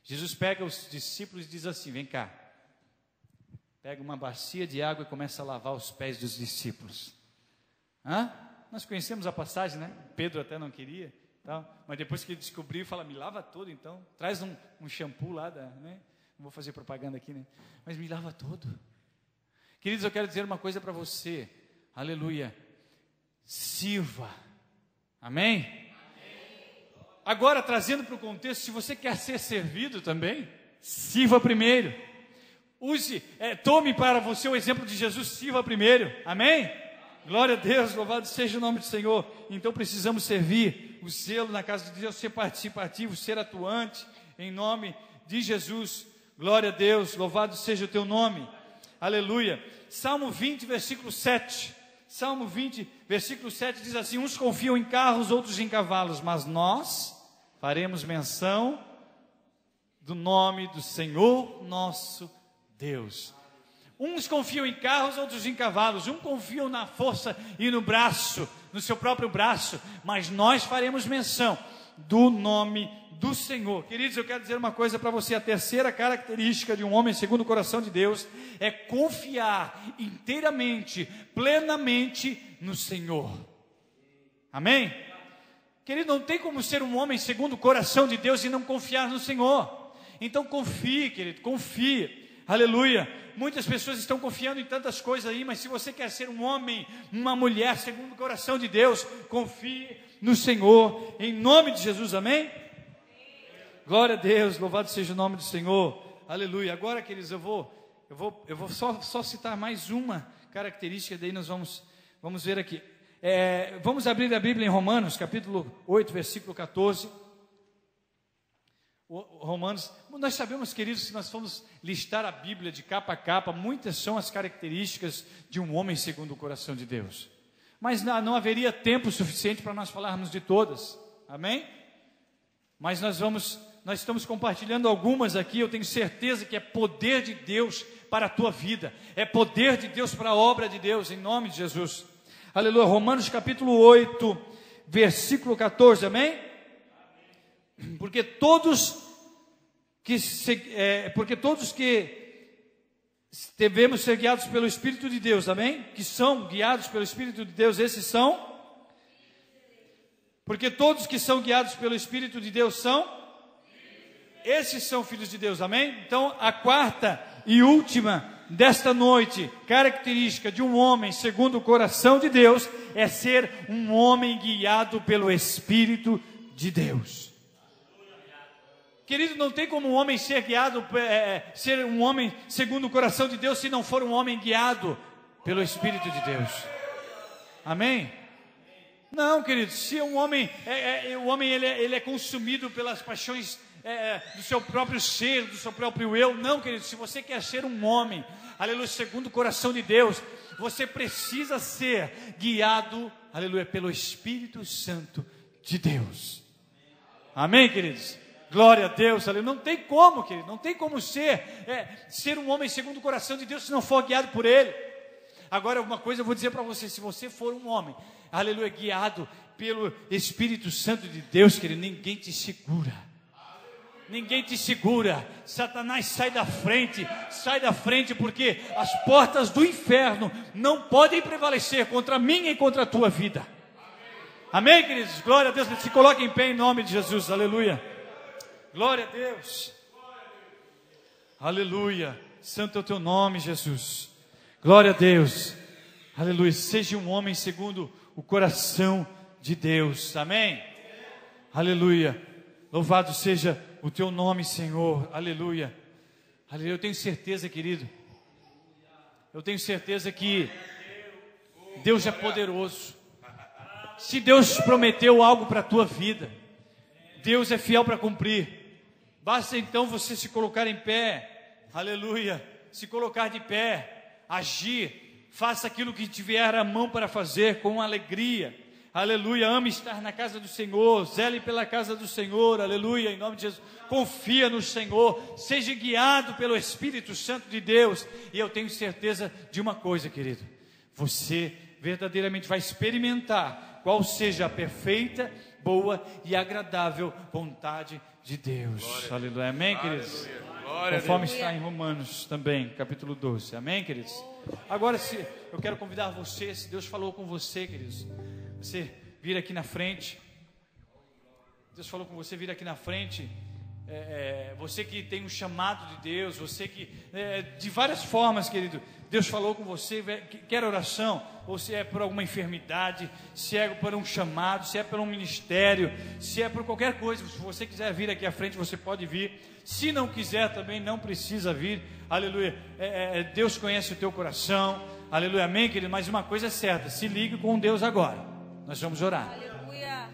Jesus pega os discípulos e diz assim, vem cá, pega uma bacia de água e começa a lavar os pés dos discípulos. Nós conhecemos a passagem, né? Pedro até não queria, tal, mas depois que ele descobriu, fala, me lava todo então, traz um shampoo lá, né? Não vou fazer propaganda aqui, né? Mas me lava todo. Queridos, eu quero dizer uma coisa para você, aleluia, sirva, amém? Agora, trazendo para o contexto, se você quer ser servido também, sirva primeiro. Tome para você o exemplo de Jesus, sirva primeiro, amém? Glória a Deus, louvado seja o nome do Senhor. Então precisamos servir, o zelo na casa de Deus, ser participativo, ser atuante, em nome de Jesus. Glória a Deus, louvado seja o teu nome, aleluia. Salmo 20, versículo 7. Salmo 20, versículo 7 diz assim, uns confiam em carros, outros em cavalos, mas nós faremos menção do nome do Senhor nosso Deus. Uns confiam em carros, outros em cavalos, uns confiam na força e no braço, no seu próprio braço, mas nós faremos menção do nome do Senhor. Queridos, eu quero dizer uma coisa para você, a terceira característica de um homem segundo o coração de Deus é confiar inteiramente, plenamente no Senhor. Amém? Querido, não tem como ser um homem segundo o coração de Deus e não confiar no Senhor. Então confie, querido, confie. Aleluia. Muitas pessoas estão confiando em tantas coisas aí, mas se você quer ser um homem, uma mulher segundo o coração de Deus, confie no Senhor, em nome de Jesus, amém? Glória a Deus, louvado seja o nome do Senhor, aleluia. Agora, queridos, eu vou só citar mais uma característica, daí nós vamos ver aqui. Vamos abrir a Bíblia em Romanos, capítulo 8, versículo 14. Romanos, nós sabemos, queridos, se nós formos listar a Bíblia de capa a capa, muitas são as características de um homem segundo o coração de Deus, mas não haveria tempo suficiente para nós falarmos de todas, amém? Mas nós estamos compartilhando algumas aqui, eu tenho certeza que é poder de Deus para a tua vida, é poder de Deus para a obra de Deus, em nome de Jesus, aleluia. Romanos capítulo 8, versículo 14, amém? Porque todos que devemos ser guiados pelo Espírito de Deus, amém? Que são guiados pelo Espírito de Deus, esses são Porque todos que são guiados pelo Espírito de Deus esses são filhos de Deus, amém? Então, a quarta e última desta noite, característica de um homem segundo o coração de Deus, é ser um homem guiado pelo Espírito de Deus. Querido, não tem como um homem ser guiado, ser um homem segundo o coração de Deus, se não for um homem guiado pelo Espírito de Deus. Amém? Não, querido, se um homem, o homem ele é consumido pelas paixões do seu próprio ser, do seu próprio eu. Não, querido, se você quer ser um homem, aleluia, segundo o coração de Deus, você precisa ser guiado, aleluia, pelo Espírito Santo de Deus. Amém, queridos? Glória a Deus, aleluia. Não tem como, querido, não tem como ser um homem segundo o coração de Deus se não for guiado por Ele. Agora, uma coisa eu vou dizer para você: se você for um homem, aleluia, guiado pelo Espírito Santo de Deus, querido, ninguém te segura. Ninguém te segura. Satanás, sai da frente, porque as portas do inferno não podem prevalecer contra mim e contra a tua vida. Amém, queridos? Glória a Deus. Se coloque em pé em nome de Jesus, aleluia. Glória a Deus. Aleluia. Santo é o teu nome, Jesus. Glória a Deus. Aleluia. Seja um homem segundo o coração de Deus. Amém. Aleluia. Louvado seja o teu nome, Senhor. Aleluia. Aleluia. Eu tenho certeza, querido. Eu tenho certeza que Deus é poderoso. Se Deus prometeu algo para a tua vida, Deus é fiel para cumprir. Basta então você se colocar em pé. Aleluia. Se colocar de pé, agir, faça aquilo que tiver a mão para fazer com alegria. Aleluia. Ame estar na casa do Senhor, zele pela casa do Senhor. Aleluia. Em nome de Jesus. Confia no Senhor, seja guiado pelo Espírito Santo de Deus. E eu tenho certeza de uma coisa, querido: você verdadeiramente vai experimentar qual seja a perfeita, boa e agradável vontade de Deus. Glória. Aleluia. Amém, queridos? Conforme está em Romanos também, capítulo 12. Amém, queridos? Agora, eu quero convidar você, se Deus falou com você, queridos, você vir aqui na frente. Deus falou com você, vir aqui na frente. Você que tem um chamado de Deus, você que, de várias formas, querido, Deus falou com você, quer oração, ou se é por alguma enfermidade, se é por um chamado, se é por um ministério, se é por qualquer coisa. Se você quiser vir aqui à frente, você pode vir. Se não quiser também, não precisa vir. Aleluia. Deus conhece o teu coração. Aleluia. Amém, querido? Mas uma coisa é certa: se ligue com Deus agora. Nós vamos orar. Aleluia.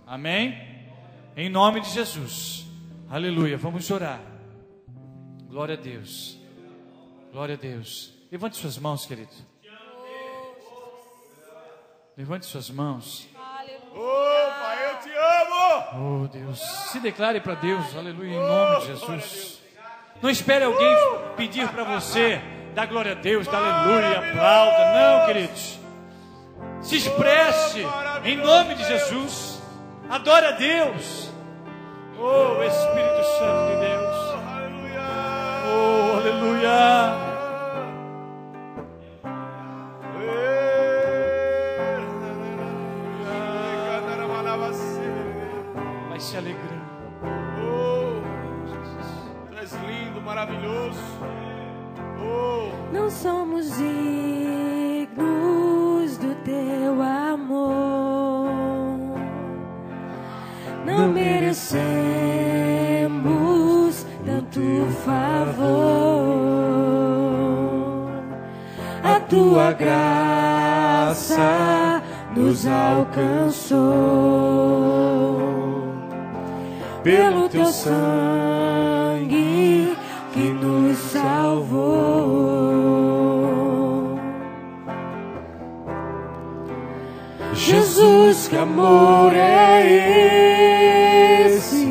Amém? Em nome de Jesus. Aleluia, vamos orar. Glória a Deus. Glória a Deus. Levante suas mãos, querido. Levante suas mãos. Oh, Pai, eu te amo. Oh, Deus. Se declare para Deus. Aleluia, em nome de Jesus. Não espere alguém pedir para você dar glória a Deus, dar aleluia, aplauda. Não, queridos. Se expresse em nome de Jesus. Adore a Deus. Oh, Espírito Santo de Deus. Oh, aleluia. Vai se alegrando. Oh, Jesus, tu és lindo, maravilhoso. Oh, não somos dignos do teu amor. Não merecemos tanto favor. A tua graça nos alcançou. Pelo teu sangue que nos salvou. Jesus, que amor é esse?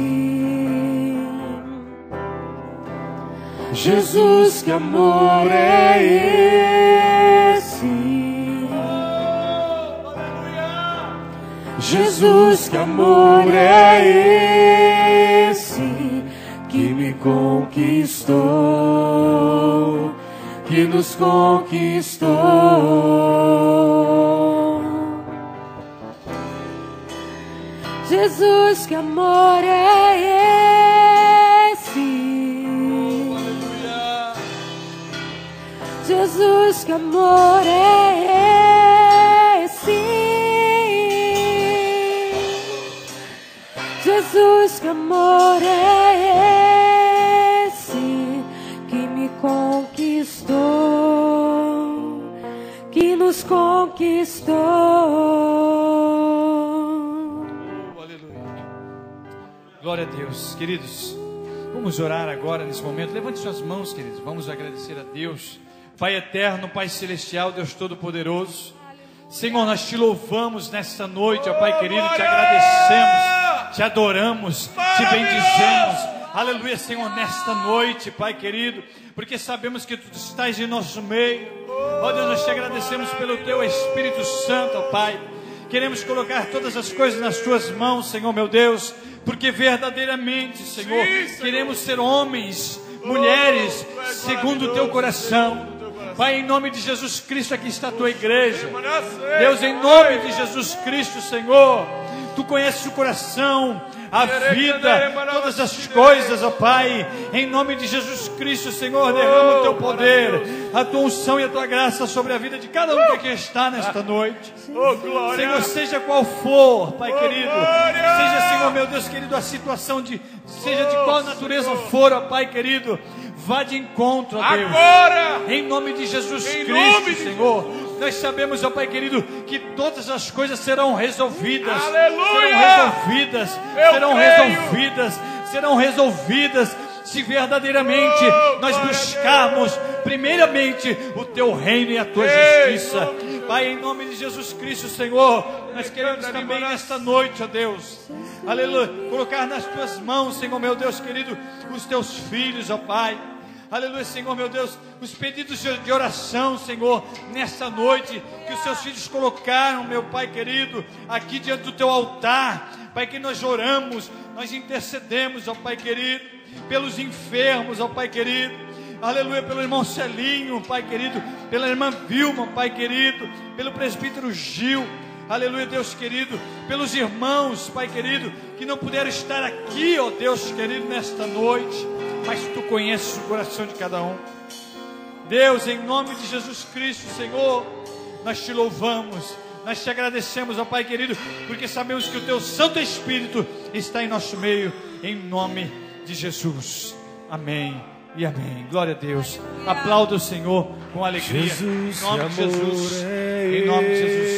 Jesus, que amor é esse? Jesus, que amor é esse que me conquistou, que nos conquistou? Jesus, que amor é esse? Aleluia. Jesus, que amor é esse? Jesus, que amor é esse que me conquistou, que nos conquistou? Aleluia. Glória a Deus. Queridos, vamos orar agora nesse momento. Levante suas mãos, queridos. Vamos agradecer a Deus. Pai eterno, Pai celestial, Deus todo-poderoso. Senhor, nós te louvamos nesta noite, ó Pai querido, te agradecemos, te adoramos, te bendizemos. Aleluia, Senhor, nesta noite, Pai querido, porque sabemos que Tu estás em nosso meio. Ó Deus, nós te agradecemos pelo Teu Espírito Santo, ó Pai. Queremos colocar todas as coisas nas Tuas mãos, Senhor, meu Deus, porque verdadeiramente, Senhor, queremos ser homens, mulheres, segundo o Teu coração. Pai, em nome de Jesus Cristo, aqui está a Tua igreja. Deus, em nome de Jesus Cristo, Senhor, Tu conheces o coração, a vida, todas as coisas, ó Pai. Em nome de Jesus Cristo, Senhor, derrama o Teu poder, a Tua unção e a Tua graça sobre a vida de cada um que aqui está nesta noite. Senhor, seja qual for, Pai querido, seja, Senhor, meu Deus querido, a situação seja de qual natureza for, ó Pai querido, vá de encontro, ó Deus. Agora! Em nome de Jesus Cristo, Senhor. Nós sabemos, ó Pai querido, que todas as coisas serão resolvidas. Aleluia! Serão resolvidas se verdadeiramente nós buscarmos primeiramente o Teu reino e a Tua justiça. Pai, em nome de Jesus Cristo, Senhor, nós queremos também nesta noite, ó Deus, aleluia, colocar nas Tuas mãos, Senhor, meu Deus querido, os Teus filhos, ó Pai. Aleluia, Senhor, meu Deus, os pedidos de oração, Senhor, nesta noite, que os Seus filhos colocaram, meu Pai querido, aqui diante do Teu altar. Pai, que nós oramos, nós intercedemos, ó Pai querido, pelos enfermos, ó Pai querido. Aleluia, pelo irmão Celinho, Pai querido, pela irmã Vilma, Pai querido, pelo presbítero Gil. Aleluia, Deus querido, pelos irmãos, Pai querido, que não puderam estar aqui, ó Deus querido, nesta noite, mas Tu conheces o coração de cada um. Deus, em nome de Jesus Cristo, Senhor, nós Te louvamos, nós Te agradecemos, ó Pai querido, porque sabemos que o Teu Santo Espírito está em nosso meio, em nome de Jesus. Amém e amém. Glória a Deus. Aplauda o Senhor com alegria. Jesus, Em nome de Jesus. amor é Em nome de Jesus.